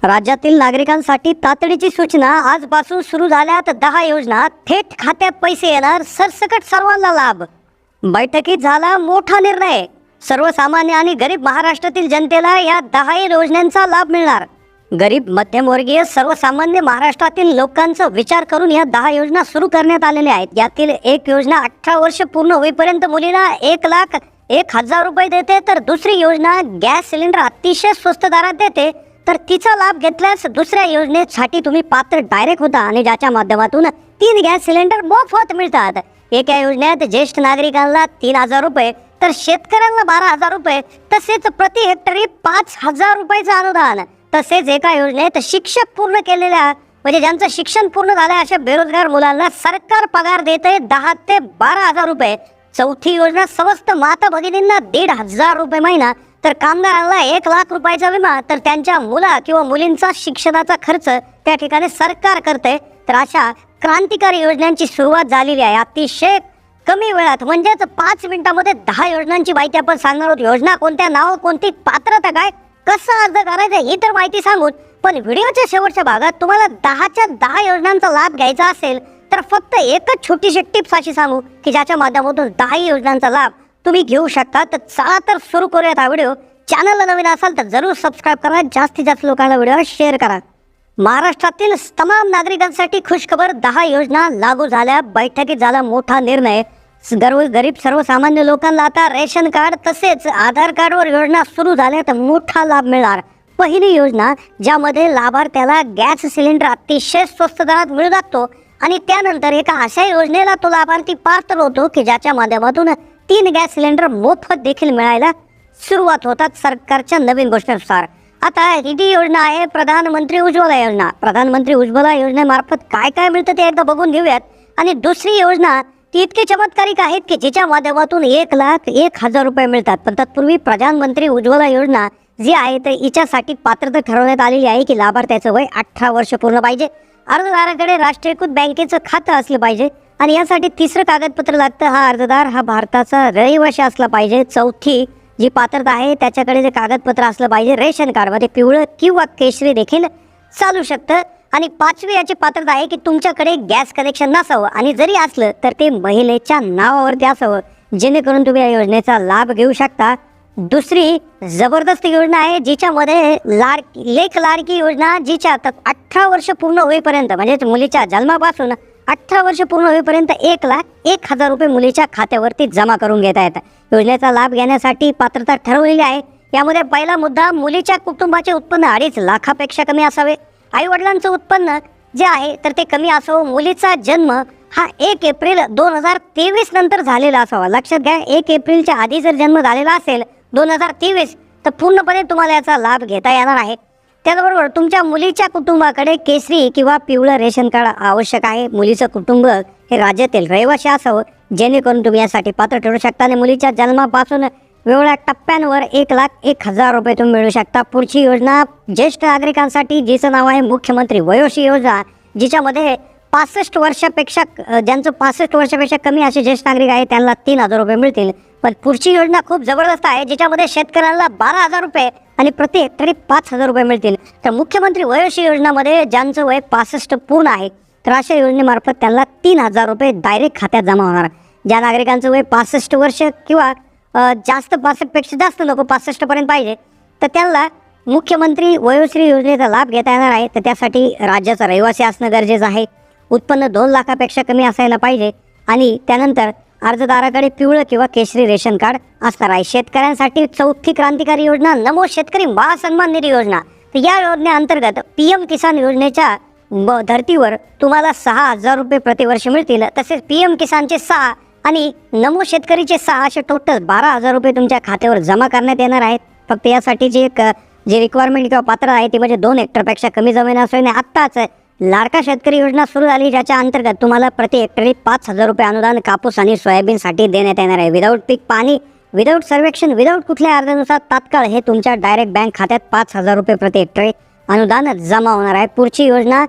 राज्यातील नागरिकांसाठी तातडीची सूचना। आजपासून सुरू झाल्यात 10 योजना, थेट खात्यात पैसे येणार, सरसकट सर्वांना लाभ। बैठकीत झाला मोठा निर्णय। सर्वसामान्य आणि गरीब महाराष्ट्रातील जनतेला या 10 योजनांचा लाभ मिळणार। गरीब, मध्यमवर्गीय, सर्वसामान्य महाराष्ट्रातील लोकांचा विचार करून या 10 योजना सुरू करण्यात आलेल्या आहेत। यातील एक योजना 18 वर्ष पूर्ण होईपर्यंत मुलीला 1,01,000 रुपये देते, तर दुसरी योजना गॅस सिलेंडर अतिशय स्वस्त दरात देते, तर तिचा लाभ घेतल्यास दुसऱ्या योजनेसाठी तुम्ही पात्र डायरेक्ट होता आणि ज्याच्या माध्यमातून 3 गॅस सिलेंडर मोफत मिळतात। एका योजनेत ज्येष्ठ नागरिकांना 3,000 रुपये, तर शेतकऱ्यांना 12,000 रुपये, तसेच प्रति हेक्टरी 5,000 रुपयाचं अनुदान। तसेच एका योजनेत शिक्षक पूर्ण केलेल्या म्हणजे ज्यांचं शिक्षण पूर्ण झालं अशा बेरोजगार मुलांना सरकार पगार देते 10 ते 12,000 रुपये। चौथी योजना समस्त माता भगिनींना 1,500 रुपये महिना, तर कामगारांना 1,00,000 रुपयाचा विमा, तर त्यांच्या मुला किंवा मुलींचा शिक्षणाचा खर्च त्या ठिकाणी सरकार करते। तर अशा क्रांतिकारी योजनांची सुरुवात झालेली आहे अतिशय कमी वेळात, म्हणजेच 5 मिनिटांमध्ये 10 योजनांची माहिती आपण सांगणार आहोत। योजना कोणत्या, नाव कोणती, पात्रता काय, कसं अर्ज करायचं ही तर माहिती सांगून, पण व्हिडिओच्या शेवटच्या भागात तुम्हाला 10च्या 10 योजनांचा लाभ घ्यायचा असेल तर फक्त एकच छोटीशी टिप्स अशी सांगू की ज्याच्या माध्यमातून 10 योजनांचा लाभ तुम्ही घेऊ शकता। तर चला तर सुरू करूयात हा व्हिडिओ। चॅनलला नवीन असाल तर जरूर सबस्क्राईब करा, जास्तीत जास्त लोकांना व्हिडिओ शेअर करा। महाराष्ट्रातील तमाम नागरिकांसाठी खुशखबर, 10 योजना लागू झाल्या। बैठकीत झाला मोठा निर्णय। गरीब सर्वसामान्य लोकांना आता रेशन कार्ड तसेच आधार कार्डवर योजना सुरू झाल्या तर मोठा लाभ मिळणार। पहिली योजना ज्यामध्ये लाभार्थ्याला गॅस सिलेंडर अतिशय स्वस्त दरात मिळू लागतो आणि त्यानंतर एका अशा योजनेला तो लाभार्थी पात्र होतो की ज्याच्या माध्यमातून 3 गॅस सिलेंडर मोफत देखील मिळायला सुरुवात होतात सरकारच्या नवीन घोषणेनुसार। आता ही योजना आहे प्रधानमंत्री उज्ज्वला योजना। प्रधानमंत्री उज्ज्वला योजनेमार्फत काय काय मिळतं ते एकदा बघून घेऊयात। आणि दुसरी योजना ती इतकी चमत्कारिक आहेत की जिच्या माध्यमातून 1,01,000 रुपये मिळतात। पण तत्पूर्वी प्रधानमंत्री उज्ज्वला योजना जी आहे तर हिच्यासाठी पात्रता ठरवण्यात आलेली आहे की लाभार्थ्याचं वय 18 वर्ष पूर्ण पाहिजे, अर्जदाराकडे राष्ट्रीयकृत बँकेचं खातं असलं पाहिजे आणि यासाठी तिसरं कागदपत्र लागतं। हा अर्जदार हा भारताचा रहिवासी असला पाहिजे। चौथी जी पात्रता आहे त्याच्याकडे जे कागदपत्र असलं पाहिजे रेशन कार्डमध्ये पिवळं किंवा केशरी देखील चालू शकतं। आणि 5वी याची पात्रता आहे की तुमच्याकडे गॅस कनेक्शन नसावं आणि जरी असलं तर ते महिलेच्या नावावरती असावं, जेणेकरून तुम्ही या योजनेचा लाभ घेऊ शकता। दुसरी जबरदस्त योजना आहे जिच्यामध्ये लेक लाडकी योजना, जिच्या 18 वर्ष पूर्ण होईपर्यंत म्हणजे मुलीच्या जन्मापासून 18 वर्ष पूर्ण होईपर्यंत 1,01,000 रुपये मुलीच्या खात्यावरती जमा करून घेता येतात। योजनेचा लाभ घेण्यासाठी पात्रता ठरवलेली आहे। यामध्ये पहिला मुद्दा, मुलीच्या कुटुंबाचे उत्पन्न 2.5 लाखापेक्षा कमी असावे। आई वडिलांचं उत्पन्न जे आहे तर ते कमी असावं। मुलीचा जन्म हा 1 एप्रिल 2023 नंतर झालेला असावा। लक्षात घ्या, 1 एप्रिलच्या आधी जर जन्म झालेला असेल 2023 तर पूर्णपणे तुम्हाला याचा लाभ घेता येणार आहे। त्याचबरोबर तुमच्या मुलीच्या कुटुंबाकडे केसरी किंवा पिवळं रेशन कार्ड आवश्यक आहे। मुलीचं कुटुंब हे राज्यातील रहिवासी असावं, जेणेकरून तुम्ही यासाठी पात्र ठरू शकता। आणि मुलीच्या जन्मापासून वेगवेगळ्या टप्प्यांवर 1,01,000 रुपये तुम्ही मिळू शकता। पुढची योजना ज्येष्ठ नागरिकांसाठी, जिचं नाव आहे मुख्यमंत्री वयोश्री योजना, जिच्यामध्ये 65 वर्षापेक्षा ज्यांचं 65 वर्षापेक्षा कमी असे ज्येष्ठ नागरिक आहे त्यांना 3,000 रुपये मिळतील। पण पुढची योजना खूप जबरदस्त आहे, जिच्यामध्ये शेतकऱ्यांना 12,000 रुपये आणि प्रति हेक्टरी 5,000 रुपये मिळतील। तर मुख्यमंत्री वयोश्री योजनामध्ये ज्यांचं वय 65 पूर्ण आहे तर अशा योजनेमार्फत त्यांना 3,000 रुपये डायरेक्ट खात्यात जमा होणार। ज्या नागरिकांचं वय 65 वर्ष किंवा जास्त 65 पेक्षा जास्त नको 65 पर्यंत पाहिजे तर त्यांना मुख्यमंत्री वयोश्री योजनेचा लाभ घेता येणार आहे। तर त्यासाठी राज्याचा रहिवासी असणं गरजेचं आहे। उत्पन्न 2 लाखापेक्षा कमी असायला पाहिजे आणि त्यानंतर अर्जदाराकडे पिवळं किंवा केशरी रेशन कार्ड असणार आहे। शेतकऱ्यांसाठी चौथी क्रांतिकारी योजना नमो शेतकरी महासन्मान निधी योजना। तर या योजनेअंतर्गत PM किसान योजनेच्या धर्तीवर तुम्हाला 6,000 रुपये प्रतिवर्ष मिळतील। तसेच PM किसानचे 6 आणि नमो शेतकरीचे 6 असे टोटल 12,000 रुपये तुमच्या खात्यावर जमा करण्यात येणार आहेत। फक्त यासाठी जे रिक्वायरमेंट किंवा पात्र आहे ते म्हणजे 2 हेक्टरपेक्षा कमी जमीन असणे। आत्ताच लाडका शेतकरी योजना सुरू झाली, ज्याच्या अंतर्गत तुम्हाला प्रति हेक्टरी 5,000 रुपये अनुदान कापूस आणि सोयाबीनसाठी देण्यात येणार आहे। विदाऊट पीक पाणी, विदाऊट सर्वेक्षण, विदाऊट कुठल्या अर्जानुसार तात्काळ हे तुमच्या डायरेक्ट बँक खात्यात 5,000 रुपये प्रति हेक्टरी अनुदान जमा होणार आहे। पुढची योजना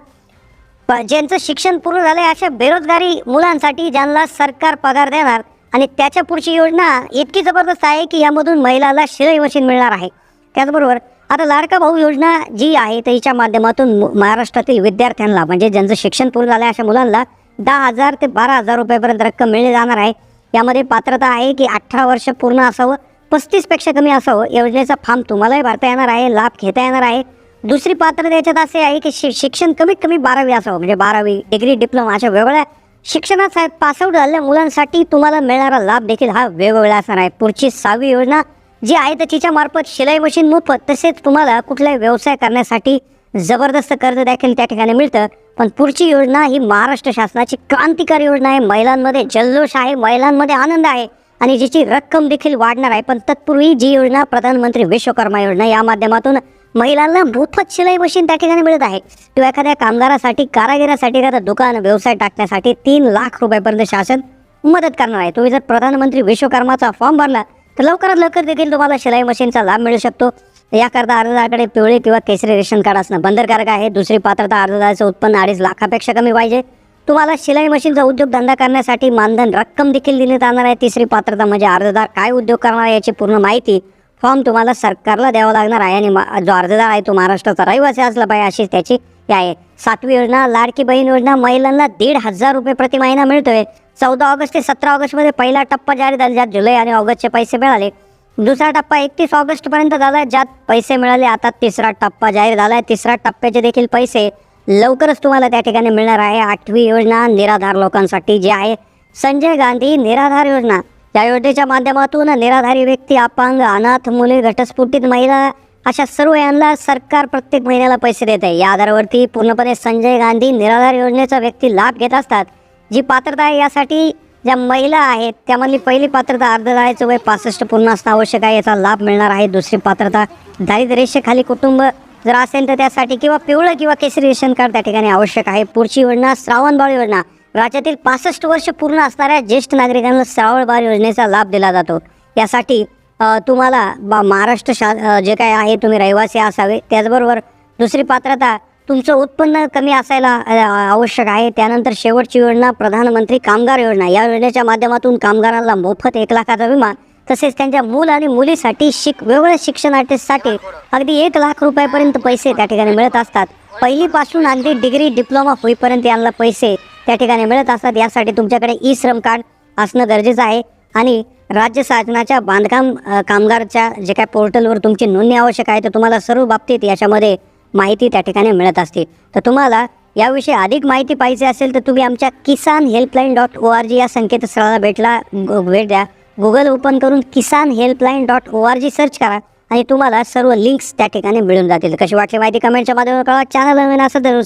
ज्यांचं शिक्षण पूर्ण झाले अशा बेरोजगारी मुलांसाठी ज्यांना सरकार पगार देणार आणि त्याच्या पुढची योजना इतकी जबरदस्त आहे की यामधून महिलाला शिलाई मशीन मिळणार आहे। त्याचबरोबर आता लाडका भाऊ योजना जी आहे त्याच्या माध्यमातून महाराष्ट्रातील विद्यार्थ्यांना म्हणजे ज्यांचं शिक्षण पूर्ण झालं अशा मुलांना 10,000 ते 12,000 रुपयापर्यंत रक्कम मिळली जाणार आहे. यामध्ये पात्रता आहे की 18 वर्ष पूर्ण असावं, 35पेक्षा कमी असावं. योजनेचा फॉर्म तुम्हालाही भरता येणार आहे, लाभ घेता येणार आहे. दुसरी पात्रता याच्यात असे आहे की शिक्षण कमीत कमी 12वी असावं, म्हणजे 12वी, डिग्री, डिप्लोमा अशा वेगवेगळ्या शिक्षणात पासआउट झालेल्या मुलांसाठी तुम्हाला मिळणारा लाभ देखील हा वेगवेगळा असणार आहे. पुढची 6वी योजना जी आहे तर तिच्या मार्फत शिलाई मशीन मोफत, तसेच तुम्हाला कुठलाही व्यवसाय करण्यासाठी जबरदस्त कर्ज देखील त्या ठिकाणी मिळतं. पण पुढची योजना ही महाराष्ट्र शासनाची क्रांतिकारी योजना आहे. महिलांमध्ये जल्लोष आहे, महिलांमध्ये आनंद आहे आणि जिची रक्कम देखील वाढणार आहे. पण तत्पूर्वी जी योजना प्रधानमंत्री विश्वकर्मा योजना या माध्यमातून महिलांना मोफत शिलाई मशीन त्या ठिकाणी मिळत आहे. किंवा एखाद्या कामगारासाठी, कारागिरासाठी, एखादा दुकान व्यवसाय टाकण्यासाठी 3 लाख रुपयापर्यंत शासन मदत करणार आहे. तुम्ही जर प्रधानमंत्री विश्वकर्माचा फॉर्म भरला तर लवकरात लवकर देखील तुम्हाला शिलाई मशीनचा लाभ मिळू शकतो. याकरता अर्जदाराकडे पिवळे किंवा केसरी रेशन कार्ड असणं बंधनकारक आहे. दुसरी पात्रता अर्जदाराचं उत्पन्न 2.5 लाखापेक्षा कमी पाहिजे. तुम्हाला शिलाई मशीनचा उद्योगधंदा करण्यासाठी मानधन रक्कम देखील दिली जाणार आहे. तिसरी पात्रता म्हणजे अर्जदार काय उद्योग करणार आहे याची पूर्ण माहिती फॉर्म तुम्हाला सरकारला द्यावा लागणार आहे आणि जो अर्जदार आहे तो महाराष्ट्राचा रहिवासी असला पाहिजे अशी त्याची हे आहे. 7वी योजना लाडकी बहीण योजना महिलांना 1,500 रुपये प्रति महिना मिळतोय. 14 ऑगस्ट ते 17 ऑगस्टमध्ये पहिला टप्पा जारी झाला, ज्यात जुलै आणि ऑगस्टचे पैसे मिळाले. दुसरा टप्पा 31 ऑगस्टपर्यंत झाला, ज्यात पैसे मिळाले. आता तिसरा टप्पा जाहीर झाला आहे. तिसऱ्या टप्प्याचे देखील पैसे लवकरच तुम्हाला त्या ठिकाणी मिळणार आहे. 8वी योजना निराधार लोकांसाठी जी आहे संजय गांधी निराधार योजना. या योजनेच्या माध्यमातून निराधारी व्यक्ती, अपंग, अनाथ मुले, घटस्फोटित महिला अशा सर्व यांना सरकार प्रत्येक महिन्याला पैसे देत आहे. या आधारावरती पूर्णपणे संजय गांधी निराधार योजनेचा व्यक्ती लाभ घेत असतात. जी पात्रता आहे यासाठी ज्या महिला आहेत त्यामधली पहिली पात्रता अर्जदाराचं वय 65 पूर्ण असणं आवश्यक आहे, याचा लाभ मिळणार आहे. दुसरी पात्रता दारिद्र्यरेषेखाली कुटुंब जर असेल तर त्यासाठी किंवा पिवळं किंवा केसरी रेशन कार्ड त्या ठिकाणी आवश्यक आहे. पुढची योजना श्रावण बाळ योजना. राज्यातील 65 वर्ष पूर्ण असणाऱ्या ज्येष्ठ नागरिकांना श्रावण बाळ योजनेचा लाभ दिला जातो. यासाठी तुम्हाला महाराष्ट्र जे काय आहे तुम्ही रहिवासी असावे. त्याचबरोबर दुसरी पात्रता तुमचं उत्पन्न कमी असायला आवश्यक आहे. त्यानंतर शेवटची योजना प्रधानमंत्री कामगार योजना. या योजनेच्या माध्यमातून कामगारांना मोफत 1 लाखाचा विमा, तसेच त्यांच्या मूल आणि मुलीसाठी वेगवेगळ्या शिक्षणासाठी अगदी 1 लाख रुपयापर्यंत पैसे त्या ठिकाणी मिळत असतात. पहिलीपासून अगदी डिग्री, डिप्लोमा होईपर्यंत यांना पैसे त्या ठिकाणी मिळत असतात. यासाठी तुमच्याकडे ई श्रम कार्ड असणं गरजेचं आहे आणि राज्य शासनाच्या बांधकाम कामगारच्या जे काय पोर्टलवर तुमची नोंदणी आवश्यक आहे. तर तुम्हाला सर्व बाबतीत याच्यामध्ये माहिती त्या ठिकाणी मिळत असते. तर तुम्हाला याविषयी अधिक माहिती पाहिजे असेल तर तुम्ही आमच्या kisanhelpline.org या संकेतस्थळाला भेट द्या. गुगल ओपन करून kisanhelpline.org सर्च करा आणि तुम्हाला सर्व लिंक्स त्या ठिकाणी मिळून जातील. कशी वाटली माहिती कमेंटच्या माध्यमातून कळवा. चॅनल नवीन असेल तर